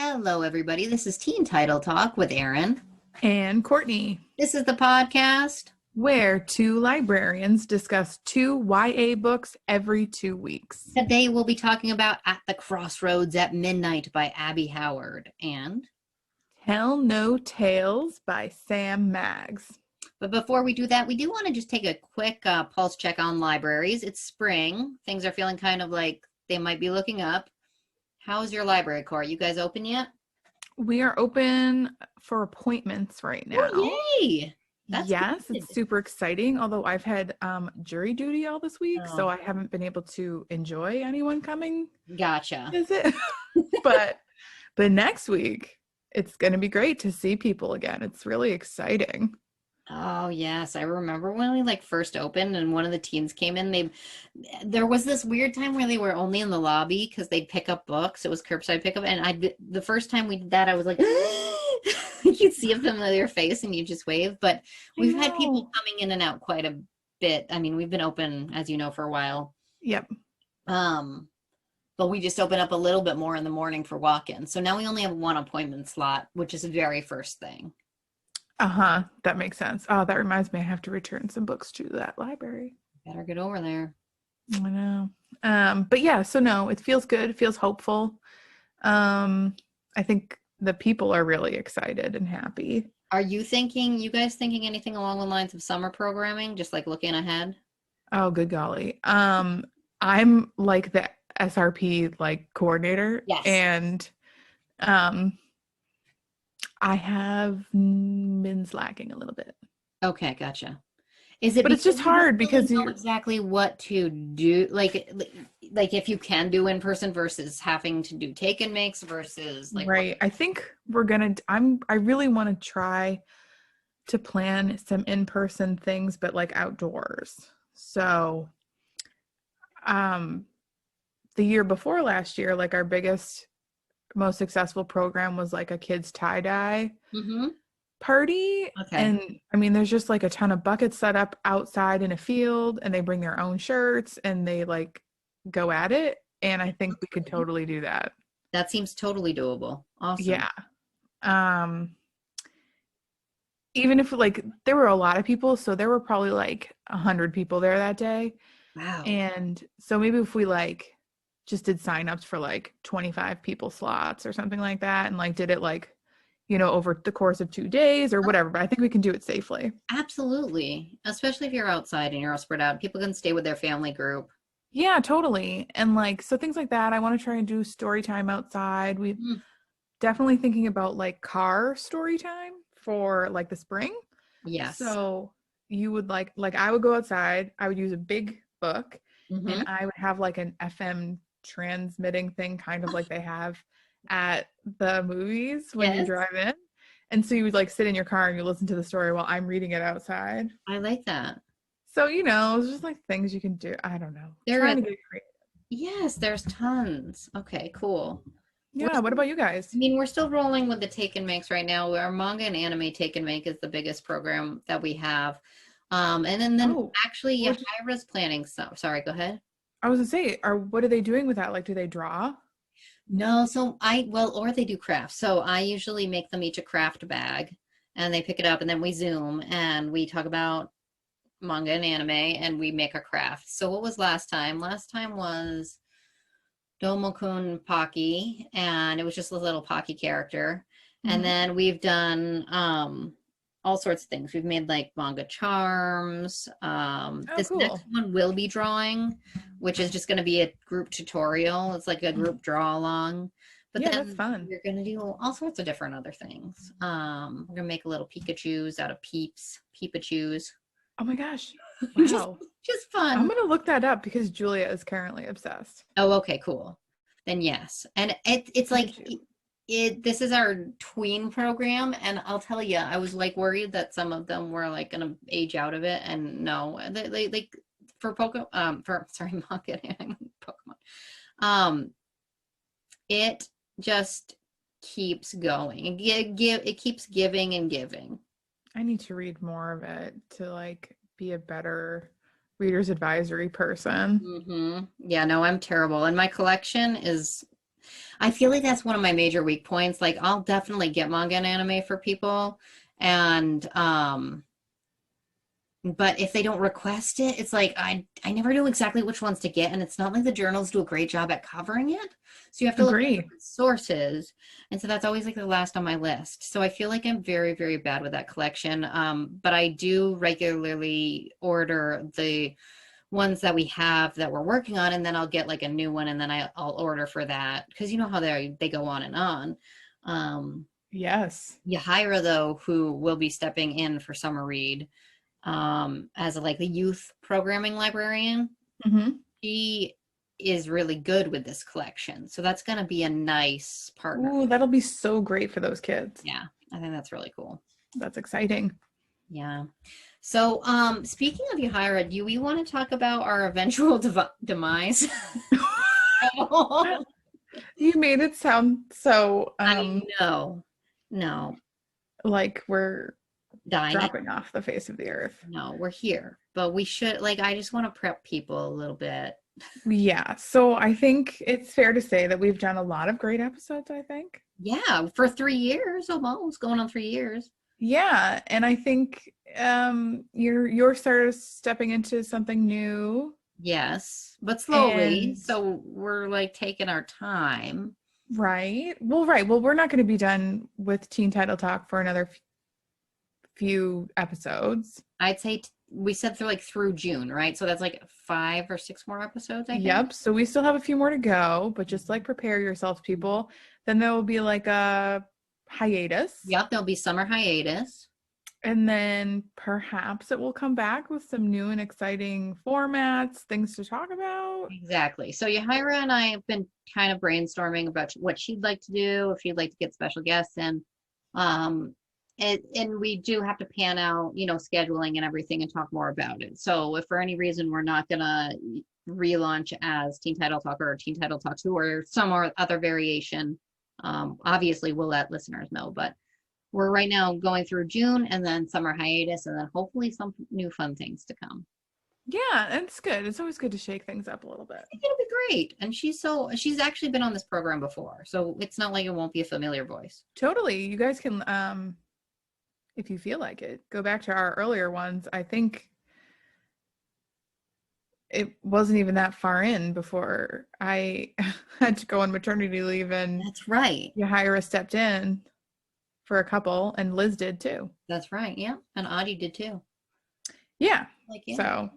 Hello, everybody. This is Teen Title Talk with Erin. And Courtney, This is the podcast. where two librarians discuss two YA books every 2 weeks. Today, we'll be talking about At the Crossroads at Midnight by Abby Howard. And, Tell No Tales by Sam Maggs. but before we do that, we do want to just take a quick pulse check on libraries. It's spring. Things are feeling kind of like they might be looking up. How's your library, Cor? You guys open yet? We are open for appointments right now. Oh, yay! That's yes, good. it's super exciting. Although I've had jury duty all this week, so I haven't been able to enjoy anyone coming Gotcha. visit. but next week, it's going to be great to see people again. It's really exciting. Oh yes, I remember when we first opened and one of the teens came in. There was this weird time where they were only in the lobby because they'd pick up books. It was curbside pickup, and the first time we did that, I was like, you'd see a familiar face and you just wave. But we've had people coming in and out quite a bit. I mean, we've been open, as you know, for a while. Yep. But we just open up a little bit more in the morning for walk-ins. So now we only have one appointment slot, which is the very first thing. That makes sense. Oh, that reminds me, I have to return some books to that library. Better get over there. I know. But yeah, so no, it feels good. It feels hopeful. I think the people are really excited and happy. Are you guys thinking anything along the lines of summer programming, just like looking ahead? Oh, good golly. I'm like the SRP coordinator. Yes. And I have been slacking a little bit. Okay, gotcha. But it's just hard because you know exactly what to do, like if you can do in person versus having to do take and makes versus right. I think I really want to try to plan some in-person things, but outdoors. So, the year before last year, our biggest, most successful program was a kids tie-dye party. Okay. And I mean, there's just a ton of buckets set up outside in a field, and they bring their own shirts and they go at it. And I think we could totally do that. That seems totally doable. Awesome. Yeah. Even if there were a lot of people, so there were probably 100 people there that day. Wow. And so maybe if we just did signups for 25 people slots or something like that, and did it over the course of 2 days or whatever. But I think we can do it safely. Absolutely. Especially if you're outside and you're all spread out. People can stay with their family group. Yeah, totally. And so things like that. I want to try and do story time outside. We've definitely thinking about car story time for the spring. Yes. So you would I would go outside. I would use a big book, and I would have an FM transmitting thing, kind of like they have at the movies when you drive in. And so you would sit in your car and you listen to the story while I'm reading it outside. I like that. So, it's just things you can do. I don't know. Trying to get creative. Yes, there's tons. Okay, cool. Yeah, what about you guys? I mean, we're still rolling with the take and makes right now. Our manga and anime take and make is the biggest program that we have. And then actually, Hira's planning. So, sorry, go ahead. I was gonna say, what are they doing with that? Do they draw? No, so or they do crafts. So I usually make them each a craft bag, and they pick it up, and then we Zoom and we talk about manga and anime, and we make a craft. So what was last time? Last time was Domokun Pocky, and it was just a little Pocky character. And then we've done all sorts of things. We've made manga charms. This cool. Next one will be drawing, which is just going to be a group tutorial. It's a group draw along. But then that's fun. We're going to do all sorts of different other things. We're going to make a little Pikachus out of Peepachus. Oh my gosh. Wow. just fun. I'm going to look that up because Julia is currently obsessed. Oh, okay, cool. Then yes. And it's this is our tween program, and I'll tell you, I was worried that some of them were gonna age out of it, and no, they for Pokemon, manga and Pokemon, it just keeps going. It keeps giving and giving. I need to read more of it to be a better reader's advisory person. Yeah, no, I'm terrible, and my collection is I feel like that's one of my major weak points. Like I'll definitely get manga and anime for people, and but if they don't request it, it's like I never know exactly which ones to get, and it's not like the journals do a great job at covering it. So you have to look at Agree. different sources, and so that's always like the last on my list. So I feel like I'm very, very bad with that collection. But I do regularly order the ones that we have that we're working on, and then I'll get like a new one, and then I'll order for that because you know how they go on and on. Yes. Yahaira though, who will be stepping in for summer read, as a, like the youth programming librarian, Mm-hmm. she is really good with this collection, so that's going to be a nice partner. Ooh, that'll be so great for those kids. Yeah, I think that's really cool. That's exciting. Yeah. So, speaking of Yahaira, do we want to talk about our eventual demise? You made it sound so I know. No, like we're dying. dropping off the face of the earth. No, we're here, but we should, like, I just want to prep people a little bit. Yeah, so I think it's fair to say that we've done a lot of great episodes, I think. Yeah, for 3 years almost, going on 3 years. Yeah, and I think you're sort of stepping into something new. Yes, but slowly. And So we're like taking our time. right. Well, we're not going to be done with Teen Title Talk for another few episodes. I'd say we said through June, right? So that's like 5 or 6 more episodes, I think. Yep. So we still have a few more to go, but just like prepare yourselves, people. Then there will be like a hiatus. Yep, there'll be summer hiatus. And then perhaps it will come back with some new and exciting formats, things to talk about. Exactly. So Yahaira and I have been kind of brainstorming about what she'd like to do, if she'd like to get special guests in. And we do have to pan out, scheduling and everything and talk more about it. So if for any reason we're not gonna relaunch as Teen Title Talk or Teen Title Talk 2 or some other variation, obviously we'll let listeners know. But we're right now going through June and then summer hiatus and then hopefully some new fun things to come. Yeah, it's good. It's always good to shake things up a little bit. I think it'll be great. And she's actually been on this program before, so it's not like it won't be a familiar voice. Totally. You guys can, if you feel like it, go back to our earlier ones. I think it wasn't even that far in before I had to go on maternity leave, and That's right. Yahaira stepped in for a couple, and Liz did too. That's right. Yeah. And Audie did too. Yeah. Yeah. So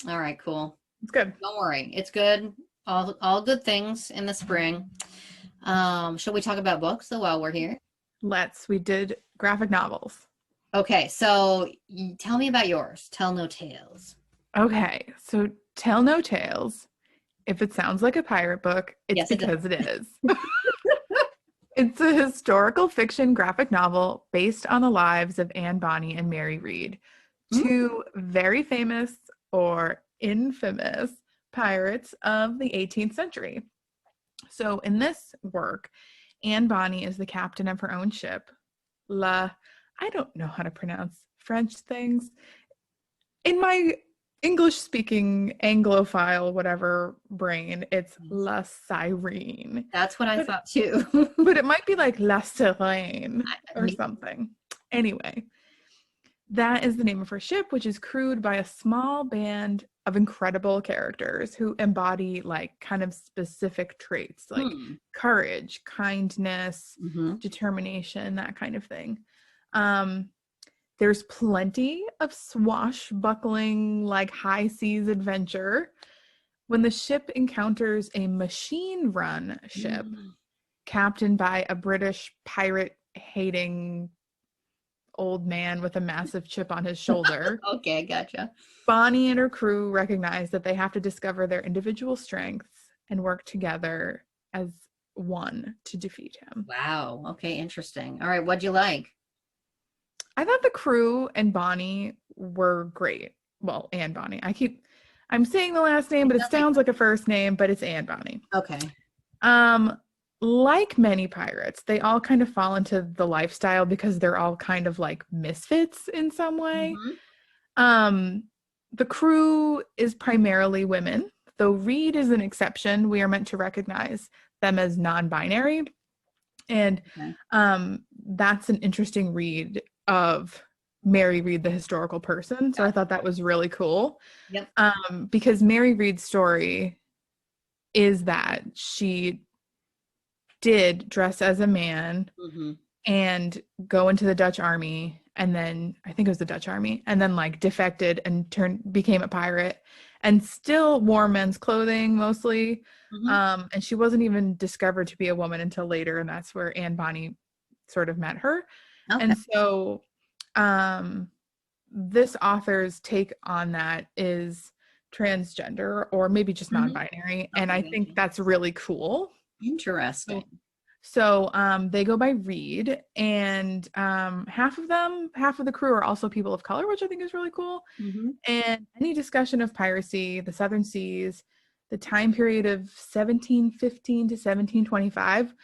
All right, cool. it's good. Don't worry. It's good. All good things in the spring. Shall we talk about books though while we're here? We did graphic novels. Okay, so tell me about yours. Tell no tales. Okay, so Tell No Tales. If it sounds like a pirate book, it's Yes, it because it is. It's a historical fiction graphic novel based on the lives of Anne Bonny and Mary Read, two very famous or infamous pirates of the 18th century. So in this work, Anne Bonny is the captain of her own ship. I don't know how to pronounce French things. In my English-speaking Anglophile, whatever brain, it's La Sirene. That's what I thought too. But it might be like La Sirene or something. Anyway, that is the name of her ship, which is crewed by a small band of incredible characters who embody like kind of specific traits like courage, kindness, determination, that kind of thing. There's plenty of swashbuckling, like high seas adventure. When the ship encounters a machine-run ship captained by a British pirate-hating old man with a massive chip on his shoulder. Okay, gotcha. Bonnie and her crew recognize that they have to discover their individual strengths and work together as one to defeat him. Wow. Okay, interesting. All right, what'd you like? I thought the crew and Bonnie were great. Well, Anne Bonny. I'm saying the last name, but it sounds like a first name, but it's Anne Bonny. Okay. Like many pirates, they all kind of fall into the lifestyle because they're all kind of like misfits in some way. The crew is primarily women, though Reed is an exception. We are meant to recognize them as non-binary. And Okay. that's an interesting read of Mary Read, the historical person. So I thought that was really cool. Yep. Because Mary Read's story is that she did dress as a man Mm-hmm. and go into the Dutch army, and then I think it was the Dutch army, and then like defected and became a pirate, and still wore men's clothing mostly. Mm-hmm. And she wasn't even discovered to be a woman until later, and that's where Anne Bonny sort of met her. Okay. And so this author's take on that is transgender, or maybe just Mm-hmm. non-binary, and I Okay. think that's really cool. Interesting. So they go by Reed, and half of the crew are also people of color, which I think is really cool. Mm-hmm. And any discussion of piracy, the Southern Seas, the time period of 1715 to 1725,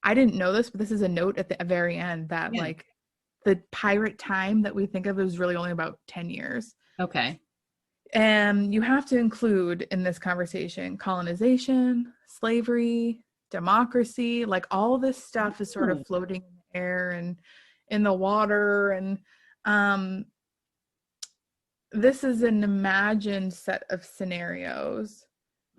I didn't know this, but this is a note at the very end that Yeah. like the pirate time that we think of is really only about 10 years. Okay. And you have to include in this conversation colonization, slavery, democracy, like all this stuff is sort of floating in the air and in the water. And this is an imagined set of scenarios,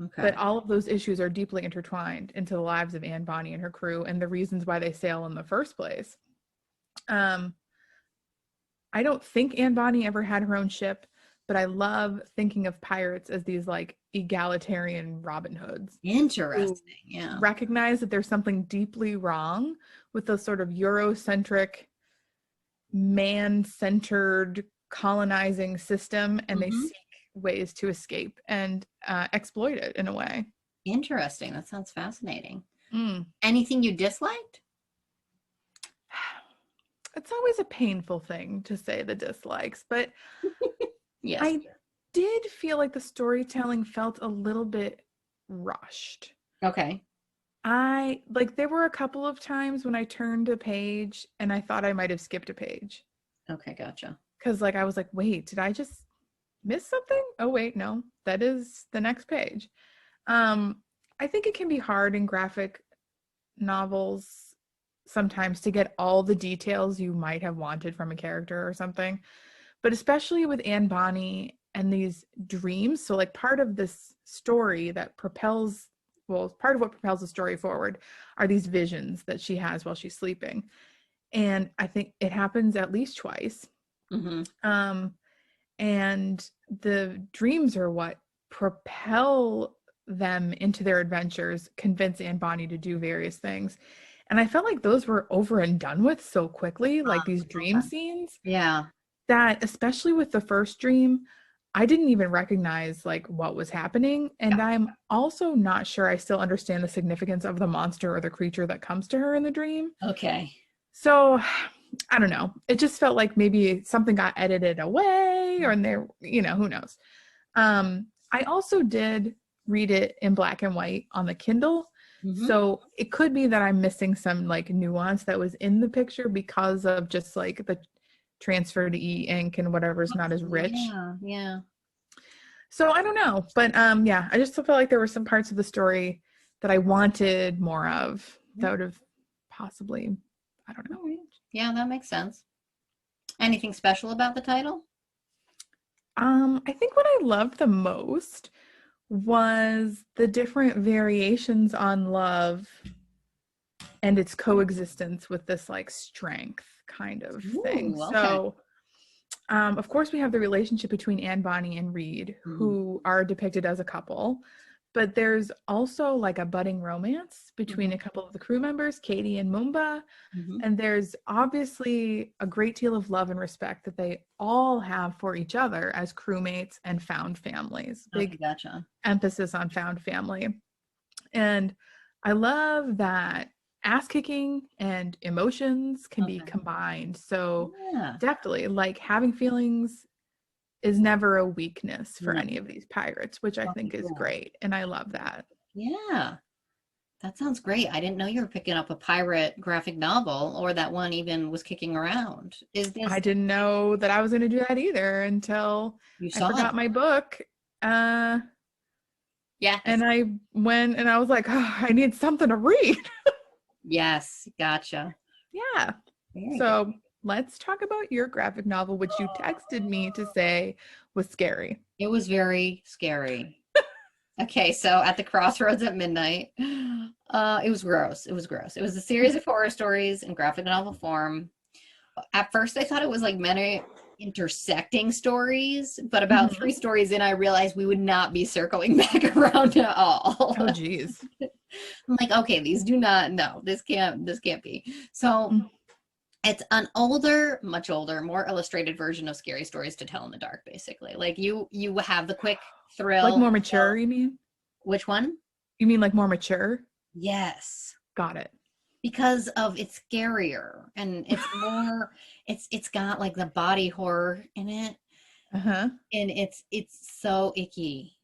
Okay. but all of those issues are deeply intertwined into the lives of Anne Bonny and her crew and the reasons why they sail in the first place. I don't think Anne Bonny ever had her own ship, but I love thinking of pirates as these like egalitarian Robin Hoods. Interesting. Yeah. Recognize that there's something deeply wrong with the sort of Eurocentric, man-centered colonizing system, and they seek ways to escape and exploit it in a way. Interesting. That sounds fascinating. Anything you disliked? It's always a painful thing to say the dislikes, but Yes. I did feel like the storytelling felt a little bit rushed. Okay. There were a couple of times when I turned a page and I thought I might have skipped a page. Okay, gotcha. Because like I was like, wait, did I just miss something? Oh wait, no, that is the next page. I think it can be hard in graphic novels sometimes to get all the details you might have wanted from a character or something, but especially with Anne Bonny and these dreams. So like part of this story that propels, well, part of what propels the story forward are these visions that she has while she's sleeping. And I think it happens at least twice. And the dreams are what propel them into their adventures, convince Anne Bonny to do various things. And I felt like those were over and done with so quickly, like these dream scenes. Yeah. That especially with the first dream, I didn't even recognize like what was happening. And I'm also not sure I still understand the significance of the monster or the creature that comes to her in the dream. Okay. So I don't know. It just felt like maybe something got edited away, or in there, who knows. I also did read it in black and white on the Kindle. So it could be that I'm missing some like nuance that was in the picture because of just like the transfer to e-ink and whatever's not as rich. Yeah. So I don't know, but I just felt like there were some parts of the story that I wanted more of that would have possibly, I don't know. Yeah, that makes sense. Anything special about the title? I think what I loved the most was the different variations on love and its coexistence with this like strength kind of thing. Okay. So of course we have the relationship between Anne Bonny and Reed, who are depicted as a couple, but there's also like a budding romance between a couple of the crew members, Katie and Mumba. And there's obviously a great deal of love and respect that they all have for each other as crewmates and found families. Big emphasis on found family. And I love that ass-kicking and emotions can be combined. So definitely, like, having feelings is never a weakness for any of these pirates, which I think is great. And I love that. Yeah. That sounds great. I didn't know you were picking up a pirate graphic novel, or that one even was kicking around. I didn't know that I was going to do that either until I forgot my book. Yes. And I went and I was like, oh, I need something to read. Yes. Gotcha. Yeah. Very So good. let's talk about your graphic novel, which you texted me to say was scary. It was very scary. Okay, so at the Crossroads at midnight, it was gross. It was gross. It was a series of horror stories in graphic novel form. At first, I thought it was like many intersecting stories, but about Mhm. 3 stories in, I realized we would not be circling back around at all. Oh, geez. I'm like, okay, these do not, no, this can't be. So Mm. it's an older, much older, more illustrated version of Scary Stories to Tell in the Dark, basically. Like you have the quick Like thrill. more mature, you mean? Which one? You mean like more mature? Yes. Got it. Because of it's scarier and it's more it's got like the body horror in it, Uh-huh. and it's so icky.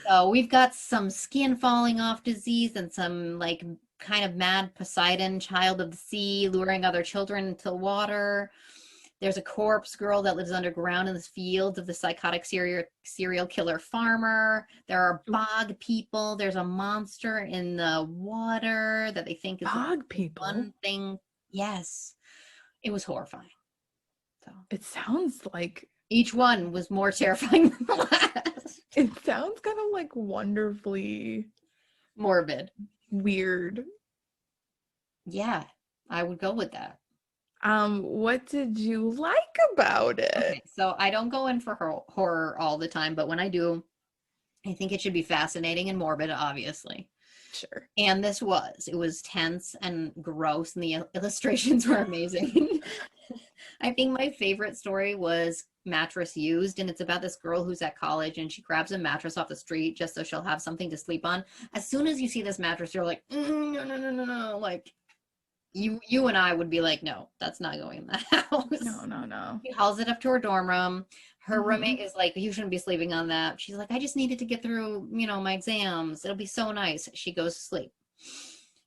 So we've got some skin falling off disease and some like kind of mad Poseidon, child of the sea, luring other children into water. There's a corpse girl that lives underground in the fields of the psychotic serial killer farmer. There are bog people. There's a monster in the water that they think is Bog people? one thing. Yes, it was horrifying. So It sounds like each one was more terrifying than the last. it sounds kind of like wonderfully Morbid. weird. Yeah, I would go with that. What did you like about it? Okay, so I don't go in for horror all the time, but when I do, I think it should be fascinating and morbid, obviously. Sure. And this it was tense and gross, and the illustrations were amazing. I think my favorite story was Mattress Used, and it's about this girl who's at college and she grabs a mattress off the street just so she'll have something to sleep on. As soon as you see this mattress, you're like, no, no, no, no, no. Like, you and I would be like, no, that's not going in the house. No. She hauls it up to her dorm room. Her roommate is like, you shouldn't be sleeping on that. She's like, I just needed to get through, my exams. It'll be so nice. She goes to sleep.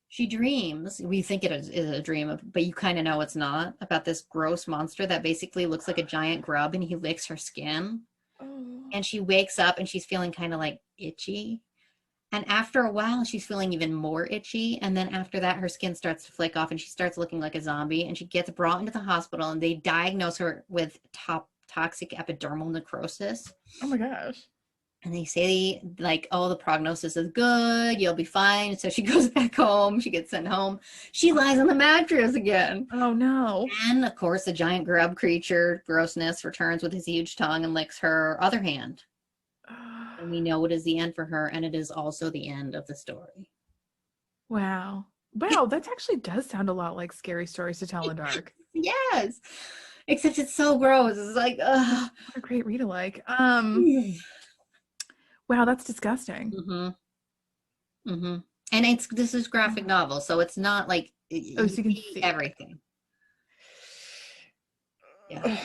She dreams. We think it is a dream, but you kind of know it's not, about this gross monster that basically looks like a giant grub, and he licks her skin. Oh. And she wakes up and she's feeling kind of like itchy. And after a while, she's feeling even more itchy. And then after that, her skin starts to flake off and she starts looking like a zombie. And she gets brought into the hospital and they diagnose her with toxic epidermal necrosis. Oh my gosh. And they say, like, oh, the prognosis is good. You'll be fine. So she goes back home. She gets sent home. She lies on the mattress again. Oh no. And of course, the giant grub creature, grossness, returns with his huge tongue and licks her other hand. And we know it is the end for her, and it is also the end of the story. Wow, that actually does sound a lot like Scary Stories to Tell in the Dark. Yes, except it's so gross. It's like, ugh. What a great read alike. Wow, that's disgusting. And this is graphic novel, so it's not like so you can see everything. Yeah.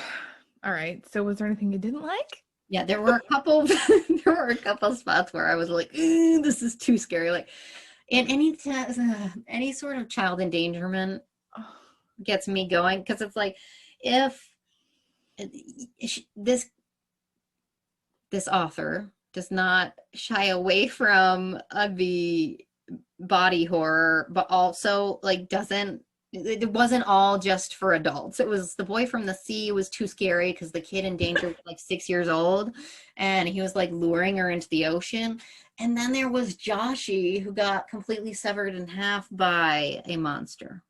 All right. So was there anything you didn't like? Yeah, there were a couple spots where I was like, this is too scary. Like, and any sort of child endangerment gets me going, because it's like, if this author does not shy away from the body horror, but also like it wasn't all just for adults. It was The Boy from the Sea was too scary because the kid in danger was like 6 years old and he was like luring her into the ocean. And then there was Joshy, who got completely severed in half by a monster.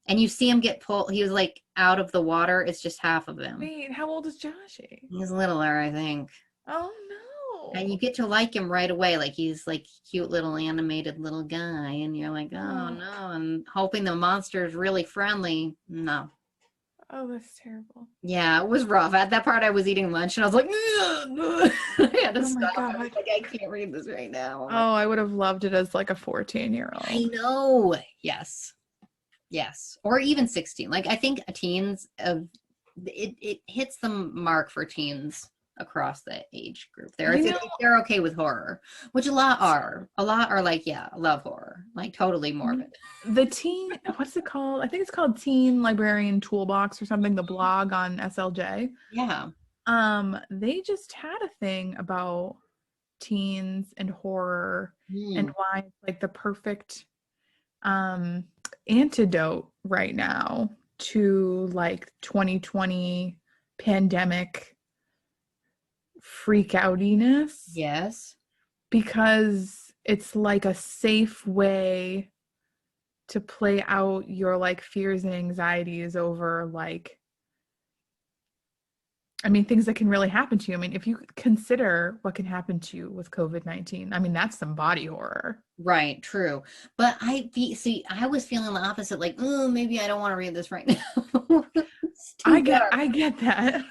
And you see him get pulled. He was like out of the water. It's just half of him. Wait, how old is Joshy? He's littler, I think. Oh no. And you get to like him right away. Like, he's like cute little animated little guy. And you're like, oh no. And hoping the monster is really friendly. No. Oh, that's terrible. Yeah, it was rough. At that part, I was eating lunch and I was like, I had to stop. I was like, I can't read this right now. Oh, I would have loved it as like a 14-year-old. I know. Yes. Or even 16. Like, I think teens, it hits the mark for teens across the age group there. If they're okay with horror, which a lot are like, yeah, love horror, like totally morbid. The teen, what's it called? I think it's called Teen Librarian Toolbox or something, the blog on SLJ. Yeah. They just had a thing about teens and horror and Mm. why it's like the perfect antidote right now to like 2020 pandemic freak outiness, Yes. because it's like a safe way to play out your like fears and anxieties over like, I mean, things that can really happen to you. I mean, if you consider what can happen to you with COVID-19, I mean, that's some body horror. Right, true. But see, I was feeling the opposite, like, oh, maybe I don't want to read this right now. It's too dark. I get that.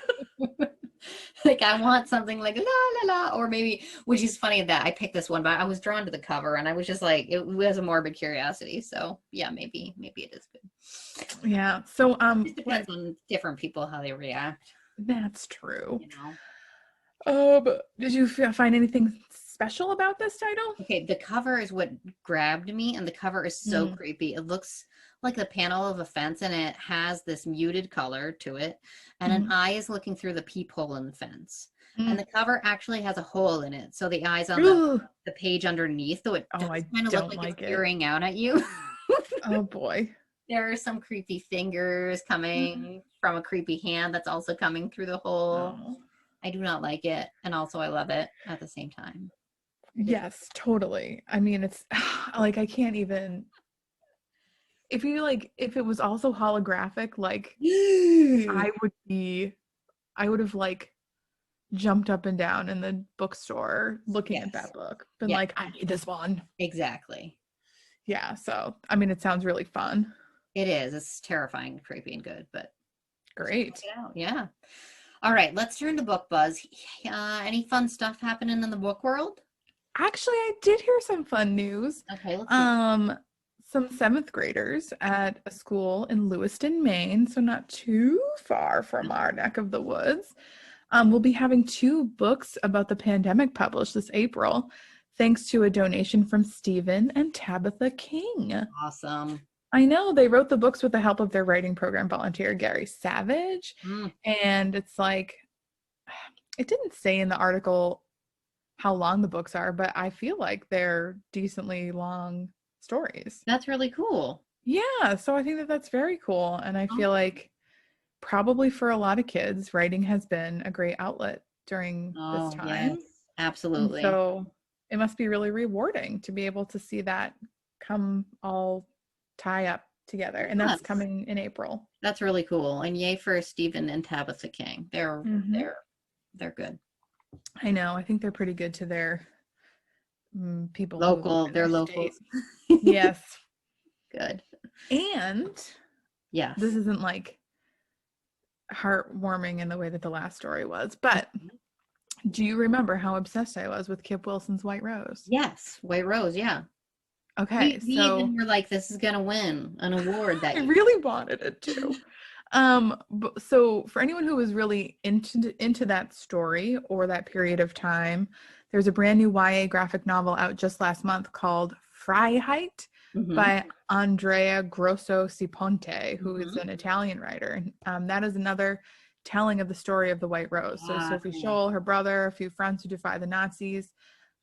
Like I want something like la la la, or maybe, which is funny that I picked this one, but I was drawn to the cover and I was just like, it was a morbid curiosity. So yeah, maybe it is good. Yeah. So It depends on different people how they react, that's true. you know. Did you find anything special about this title? Okay, the cover is what grabbed me, and the cover is so creepy. It looks like the panel of a fence, and it has this muted color to it, and an eye is looking through the peephole in the fence. And the cover actually has a hole in it, so the eye's on the page underneath, though it does I kind of look like it's peering out at you. Oh boy. There are some creepy fingers coming from a creepy hand that's also coming through the hole. Oh. I do not like it, and also I love it at the same time. Yes, totally. I mean, it's like I can't even. If it was also holographic, like I would have like jumped up and down in the bookstore looking at that book, been like, I need this one. Exactly. Yeah. So, I mean, it sounds really fun. It is. It's terrifying, creepy, and good, but great. Check it out. Yeah. All right, let's turn to book buzz. Any fun stuff happening in the book world? Actually, I did hear some fun news. Okay, let's some 7th graders at a school in Lewiston, Maine, so not too far from our neck of the woods, will be having 2 books about the pandemic published this April, thanks to a donation from Stephen and Tabitha King. Awesome. I know, they wrote the books with the help of their writing program volunteer, Gary Savage, and it's like, it didn't say in the article how long the books are, but I feel like they're decently long stories. That's really cool. Yeah, so I think that that's very cool, and I feel like probably for a lot of kids, writing has been a great outlet during this time. Yes, absolutely. And so it must be really rewarding to be able to see that come all tie up together, and that's coming in April. That's really cool, and yay for Stephen and Tabitha King. They're good. I know. I think they're pretty good to their people. Local. They're local. Yes. Good. And yes, this isn't like heartwarming in the way that the last story was, but do you remember how obsessed I was with Kip Wilson's White Rose? Yes, White Rose. Yeah. Okay, we so even were like, this is gonna win an award. That I really wanted it to. So for anyone who was really into that story or that period of time, there's a brand new YA graphic novel out just last month called Freiheit by Andrea Grosso Ciponte, who is an Italian writer. That is another telling of the story of the White Rose. So Sophie Scholl, her brother, a few friends who defy the Nazis.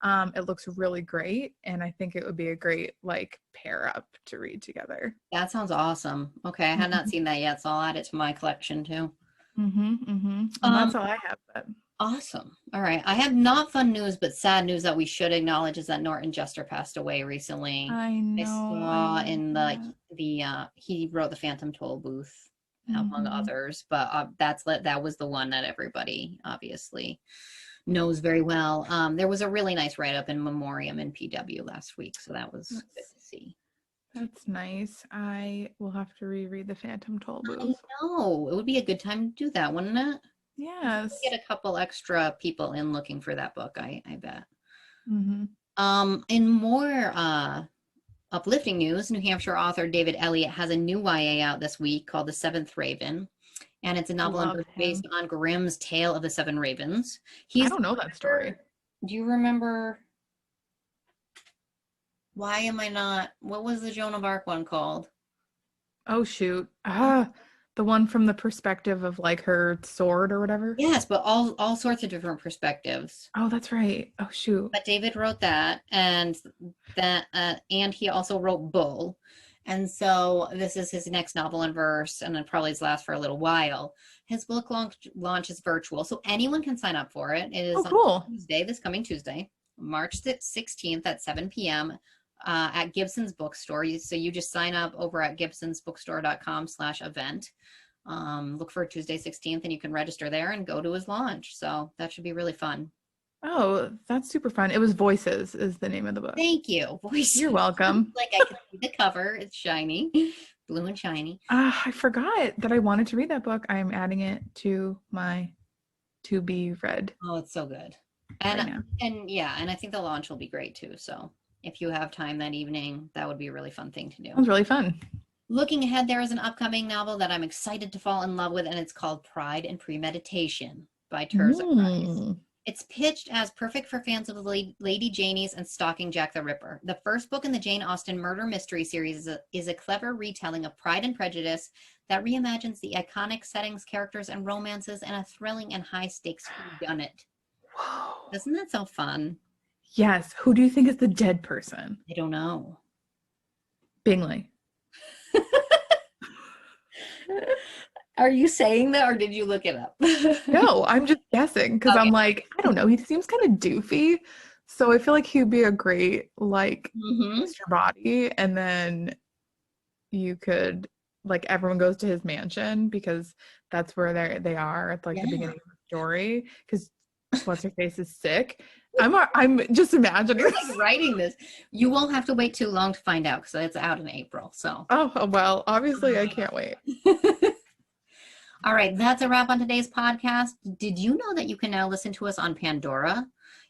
It looks really great, and I think it would be a great like pair up to read together. That sounds awesome. Okay, I had not seen that yet, so I'll add it to my collection too. And that's all I have. But. Awesome. All right, I have not fun news, but sad news that we should acknowledge is that Norton Jester passed away recently. I know. I saw in the he wrote the Phantom Toll Booth among others, but that was the one that everybody obviously knows very well. There was a really nice write-up in memoriam in PW last week, so that was good to see. That's nice. I will have to reread the Phantom Toll Booth. I know. It would be a good time to do that, wouldn't it? Yes. Get a couple extra people in looking for that book, I bet. In more uplifting news, New Hampshire author David Elliott has a new YA out this week called The Seventh Raven. And it's a novel based on Grimm's Tale of the Seven Ravens. I don't know that story. Do you remember? Why am I not? What was the Joan of Arc one called? Oh, shoot. The one from the perspective of like her sword or whatever? Yes, but all sorts of different perspectives. Oh, that's right. Oh, shoot. But David wrote that, and he also wrote Bull, and so this is his next novel in verse, and then probably his last for a little while. His book launch is virtual, so anyone can sign up for it. It is Oh, cool. on Tuesday, this coming Tuesday, March 16th at 7 p.m. At Gibson's Bookstore. So you just sign up over at gibsonsbookstore.com/event. Look for Tuesday 16th, and you can register there and go to his launch. So that should be really fun. Oh, that's super fun. It was Voices is the name of the book. Thank you. Voice. You're welcome. Like I can see the cover. It's shiny, blue and shiny. I forgot that I wanted to read that book. I'm adding it to my to be read. Oh, it's so good. Right And now. and yeah, and I think the launch will be great too. So if you have time that evening, that would be a really fun thing to do. Sounds really fun. Looking ahead, there is an upcoming novel that I'm excited to fall in love with, and it's called Pride and Premeditation by Terza Price. It's pitched as perfect for fans of the Lady Janies and Stalking Jack the Ripper. The first book in the Jane Austen murder mystery series is a clever retelling of Pride and Prejudice that reimagines the iconic settings, characters, and romances in a thrilling and high-stakes whodunit. Whoa. Doesn't that sound fun? Yes. Who do you think is the dead person? I don't know. Bingley. Are you saying that, or did you look it up? No, I'm just guessing because Okay. I'm like, I don't know. He seems kind of doofy. So I feel like he'd be a great, like, Mr. Body. And then you could, like, everyone goes to his mansion because that's where they are at, like, the beginning of the story. Because what's her face is sick. I'm just imagining. You're like writing this. You won't have to wait too long to find out because it's out in April. So. Oh, well, obviously I can't wait. All right, that's a wrap on today's podcast. Did you know that you can now listen to us on Pandora?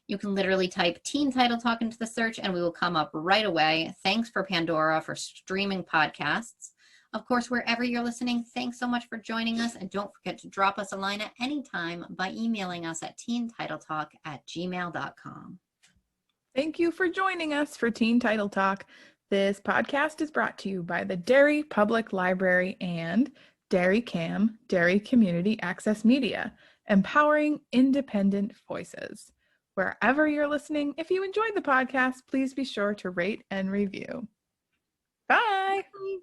You can literally type Teen Title Talk into the search and we will come up right away. Thanks for Pandora for streaming podcasts. Of course, wherever you're listening, thanks so much for joining us. And don't forget to drop us a line at any time by emailing us at teentitletalk@gmail.com. Thank you for joining us for Teen Title Talk. This podcast is brought to you by the Derry Public Library and Derry-CAM, Derry Community Access Media, empowering independent voices. Wherever you're listening, if you enjoyed the podcast, please be sure to rate and review. Bye. Bye.